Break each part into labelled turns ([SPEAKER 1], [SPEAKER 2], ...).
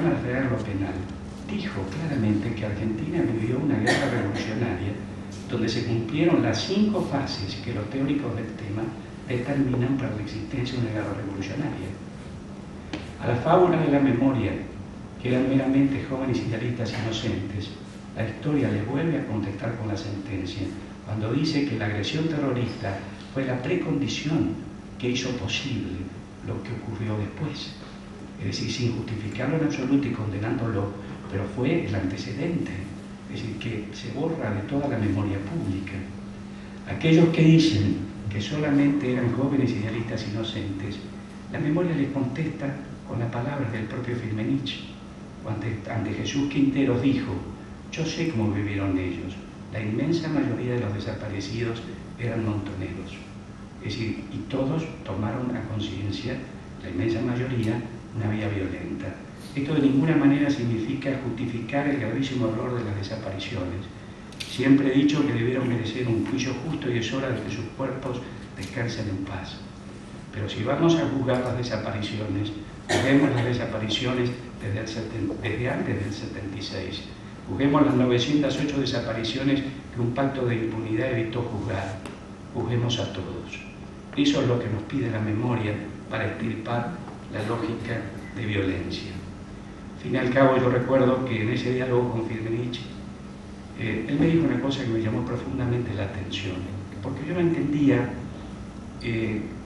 [SPEAKER 1] Cámara Federal de lo Penal, dijo claramente que Argentina vivió una guerra revolucionaria donde se cumplieron las 5 fases que los teóricos del tema determinan para la existencia de una guerra revolucionaria. A la fábula de la memoria, que eran meramente jóvenes idealistas inocentes, la historia les vuelve a contestar con la sentencia, cuando dice que la agresión terrorista fue la precondición que hizo posible lo que ocurrió después. Es decir, sin justificarlo en absoluto y condenándolo, pero fue el antecedente, es decir, que se borra de toda la memoria pública. Aquellos que dicen que solamente eran jóvenes idealistas inocentes, la memoria les contesta con las palabras del propio Firmenich. Ante Jesús Quinteros dijo: yo sé cómo vivieron ellos, la inmensa mayoría de los desaparecidos eran montoneros. Es decir, y todos tomaron a conciencia, la inmensa mayoría, una vía violenta. Esto de ninguna manera significa justificar el gravísimo error de las desapariciones. Siempre he dicho que debieron merecer un juicio justo y es hora de que sus cuerpos descansen en paz. Pero si vamos a juzgar las desapariciones, juzguemos las desapariciones desde antes del 76. Juzguemos las 908 desapariciones que un pacto de impunidad evitó juzgar. Juzguemos a todos. Eso es lo que nos pide la memoria para extirpar la lógica de violencia. Al fin y al cabo, yo recuerdo que en ese diálogo con Firmenich, él me dijo una cosa que me llamó profundamente la atención, porque yo no entendía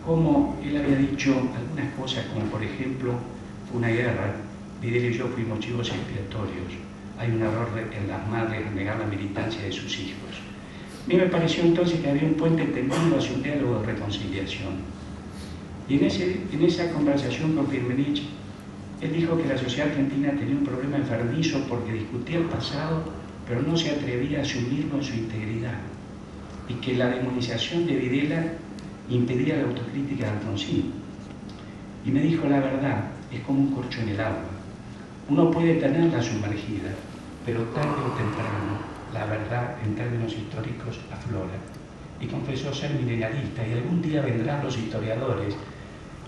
[SPEAKER 1] cómo él había dicho algunas cosas, como por ejemplo, fue una guerra, Videla y yo fuimos chivos expiatorios, hay un error en las madres al negar la militancia de sus hijos. A mí me pareció entonces que había un puente tendido hacia un diálogo de reconciliación. Y en esa conversación con Firmenich, él dijo que la sociedad argentina tenía un problema enfermizo porque discutía el pasado, pero no se atrevía a asumirlo en su integridad, y que la demonización de Videla impedía la autocrítica de Alfonsín. Y me dijo: la verdad es como un corcho en el agua. Uno puede tenerla sumergida, pero tarde o temprano la verdad en términos históricos aflora. Y confesó ser milenarista, y algún día vendrán los historiadores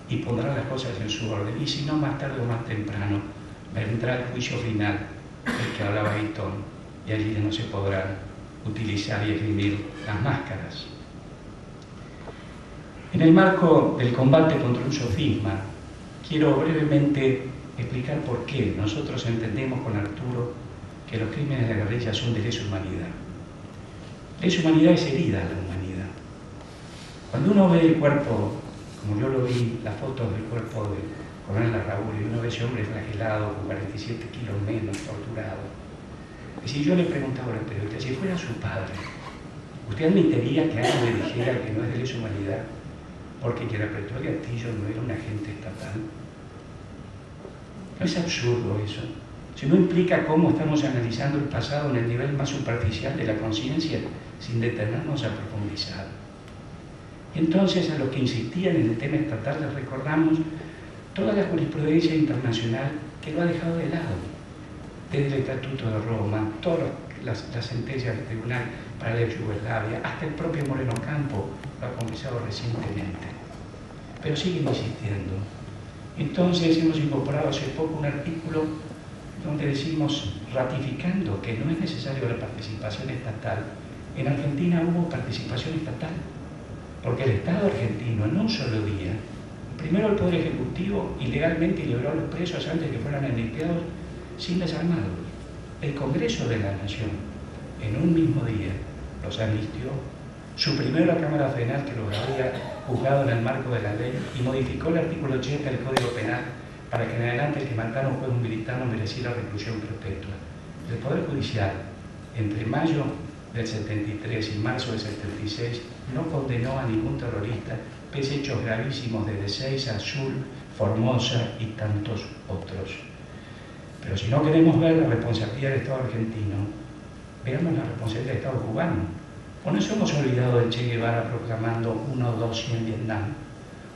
[SPEAKER 1] y pondrán las cosas en su orden, y si no, más tarde o más temprano vendrá el juicio final del que hablaba Guitton, y allí ya no se podrán utilizar y esgrimir las máscaras. En el marco del combate contra un sofisma, quiero brevemente explicar por qué nosotros entendemos con Arturo que los crímenes de la guerrilla son de lesa humanidad. Lesa humanidad es herida a la humanidad. Cuando uno ve el cuerpo, como yo lo vi, las fotos del cuerpo del coronel Larrauri, y uno ve ese hombre flagelado, con 47 kilos menos, torturado. Y si yo le preguntaba al periodista, si fuera su padre, ¿usted admitiría que alguien le dijera que no es de lesa humanidad porque quien apretó el gatillo no era un agente estatal? ¿No es absurdo eso? Si no implica cómo estamos analizando el pasado en el nivel más superficial de la conciencia sin detenernos a profundizar. Y entonces, a los que insistían en el tema estatal les recordamos toda la jurisprudencia internacional que lo ha dejado de lado, desde el Estatuto de Roma, todas las sentencias del Tribunal para la Yugoslavia, hasta el propio Moreno Campo lo ha confesado recientemente. Pero siguen insistiendo. Entonces hemos incorporado hace poco un artículo donde decimos, ratificando que no es necesario la participación estatal, en Argentina hubo participación estatal, porque el Estado argentino en un solo día, primero el Poder Ejecutivo ilegalmente liberó a los presos antes de que fueran amnistiados sin desarmarlos. El Congreso de la Nación, en un mismo día, los amnistió, suprimió la Cámara Federal que los había juzgado en el marco de la ley y modificó el artículo 80 del Código Penal para que en adelante el que matara a un juez militar no mereciera reclusión perpetua. El Poder Judicial, entre mayo del 73 y marzo del 76, no condenó a ningún terrorista, pese a hechos gravísimos desde Seiza, Azul, Formosa y tantos otros. Pero si no queremos ver la responsabilidad del Estado argentino, veamos la responsabilidad del Estado cubano. ¿O nos hemos olvidado de Che Guevara proclamando 1, 2 y en Vietnam?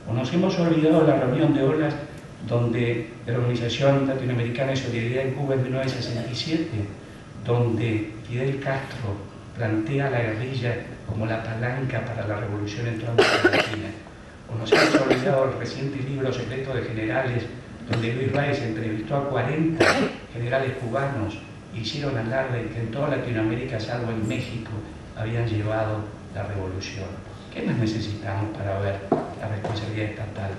[SPEAKER 1] ¿O nos hemos olvidado de la reunión de olas de la Organización Latinoamericana de Solidaridad en Cuba en 1967, donde Fidel Castro plantea a la guerrilla como la palanca para la revolución en toda América Latina? ¿O nos hemos olvidado del reciente libro secreto de generales, donde Luis Báez entrevistó a 40 generales cubanos y hicieron alarde que en toda Latinoamérica, salvo en México, habían llevado la revolución. ¿Qué más necesitamos para ver la responsabilidad estatal?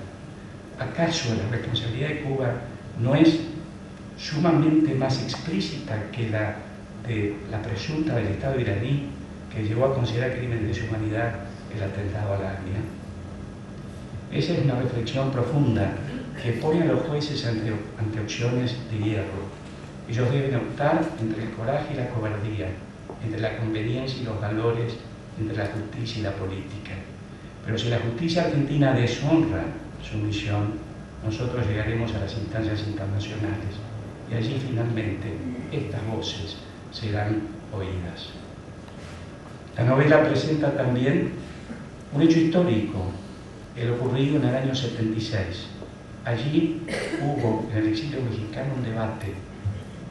[SPEAKER 1] ¿Acaso la responsabilidad de Cuba no es sumamente más explícita que la de la presunta del Estado iraní, que llevó a considerar crimen de deshumanidad el atentado a la AMIA? Esa es una reflexión profunda que pone a los jueces ante opciones de hierro. Ellos deben optar entre el coraje y la cobardía, entre la conveniencia y los valores, entre la justicia y la política. Pero si la justicia argentina deshonra su misión, nosotros llegaremos a las instancias internacionales y allí finalmente estas voces serán oídas. La novela presenta también un hecho histórico, el ocurrido en el año 76. Allí hubo en el exilio mexicano un debate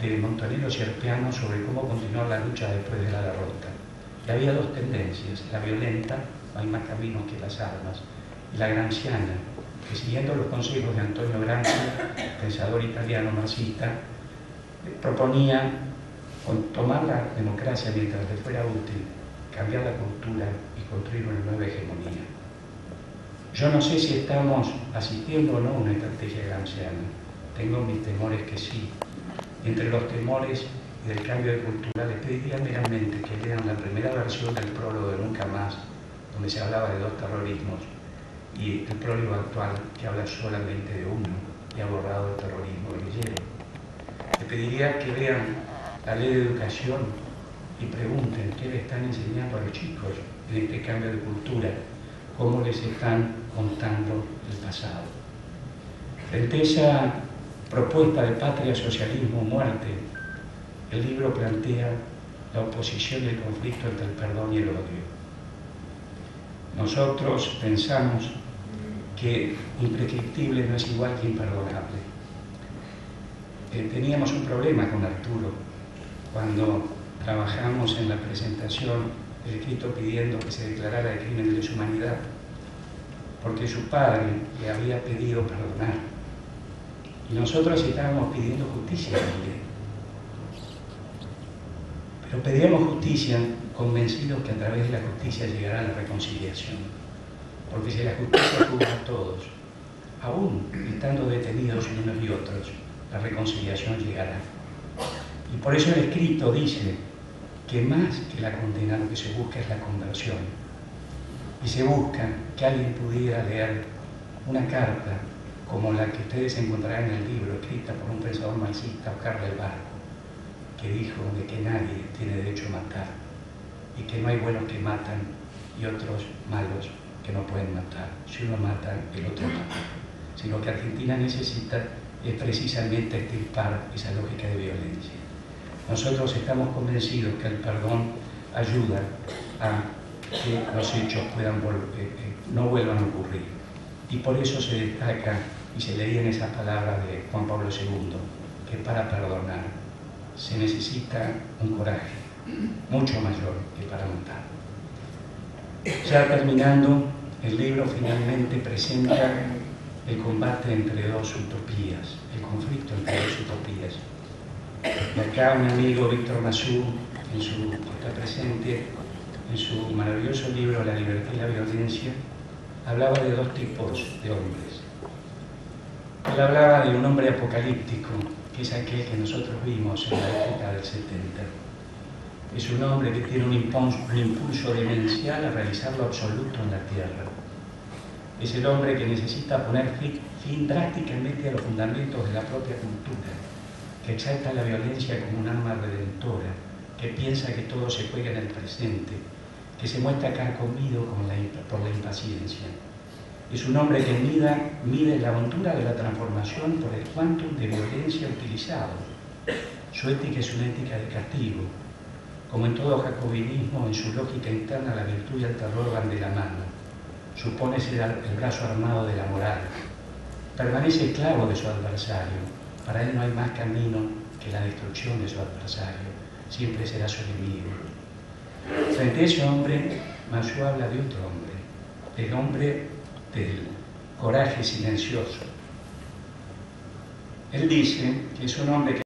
[SPEAKER 1] de Montoneros y Arpeano sobre cómo continuar la lucha después de la derrota. Y había dos tendencias: la violenta, no hay más caminos que las armas, y la gramsciana, que siguiendo los consejos de Antonio Gramsci, pensador italiano marxista, proponía tomar la democracia mientras le fuera útil, cambiar la cultura y construir una nueva hegemonía. Yo no sé si estamos asistiendo o no a una estrategia gramsciana. Tengo mis temores que sí. Entre los temores y del cambio de cultura, les pediría meramente que lean la primera versión del prólogo de Nunca Más, donde se hablaba de dos terrorismos, y el prólogo actual, que habla solamente de uno y ha borrado el terrorismo guerrillero. Les pediría que vean la ley de educación y pregunten qué le están enseñando a los chicos en este cambio de cultura, cómo les están contando el pasado. Frente a esa propuesta de patria, socialismo, muerte, el libro plantea la oposición y el conflicto entre el perdón y el odio. Nosotros pensamos que imprescriptible no es igual que imperdonable. Teníamos un problema con Arturo cuando trabajamos en la presentación del escrito pidiendo que se declarara el crimen de deshumanidad, porque su padre le había pedido perdonar y nosotros estábamos pidiendo justicia también. Pero pedíamos justicia convencidos que a través de la justicia llegará la reconciliación, porque si la justicia cubre a todos, aún estando detenidos unos y otros, la reconciliación llegará. Y por eso el escrito dice que más que la condena lo que se busca es la conversión. Y se busca que alguien pudiera leer una carta como la que ustedes encontrarán en el libro, escrita por un pensador marxista, Oscar del Barco, que dijo de que nadie tiene derecho a matar y que no hay buenos que matan y otros malos que no pueden matar. Si uno mata, el otro mata. Si lo que Argentina necesita es precisamente extirpar esa lógica de violencia. Nosotros estamos convencidos que el perdón ayuda a que los hechos no vuelvan a ocurrir. Y por eso se destaca y se leía en esas palabras de Juan Pablo II, que para perdonar se necesita un coraje mucho mayor que para matar. Ya terminando, el libro finalmente presenta el combate entre dos utopías, el conflicto entre dos utopías. Y acá un amigo, Víctor Masú, está presente en su maravilloso libro La libertad y la violencia, hablaba de dos tipos de hombres. Él hablaba de un hombre apocalíptico, que es aquel que nosotros vimos en la época del 70. Es un hombre que tiene un impulso demencial a realizar lo absoluto en la tierra. Es el hombre que necesita poner fin drásticamente a los fundamentos de la propia cultura, que exalta la violencia como un arma redentora, que piensa que todo se juega en el presente, que se muestra carcomido por la impaciencia. Es un hombre que mide la hondura de la transformación por el quantum de violencia utilizado. Su ética es una ética de castigo. Como en todo jacobinismo, en su lógica interna la virtud y el terror van de la mano. Supone ser el brazo armado de la moral. Permanece esclavo de su adversario. Para él no hay más camino que la destrucción de su adversario. Siempre será su enemigo. Frente a ese hombre, Masú habla de otro hombre, del hombre del coraje silencioso, Él dice que es un hombre que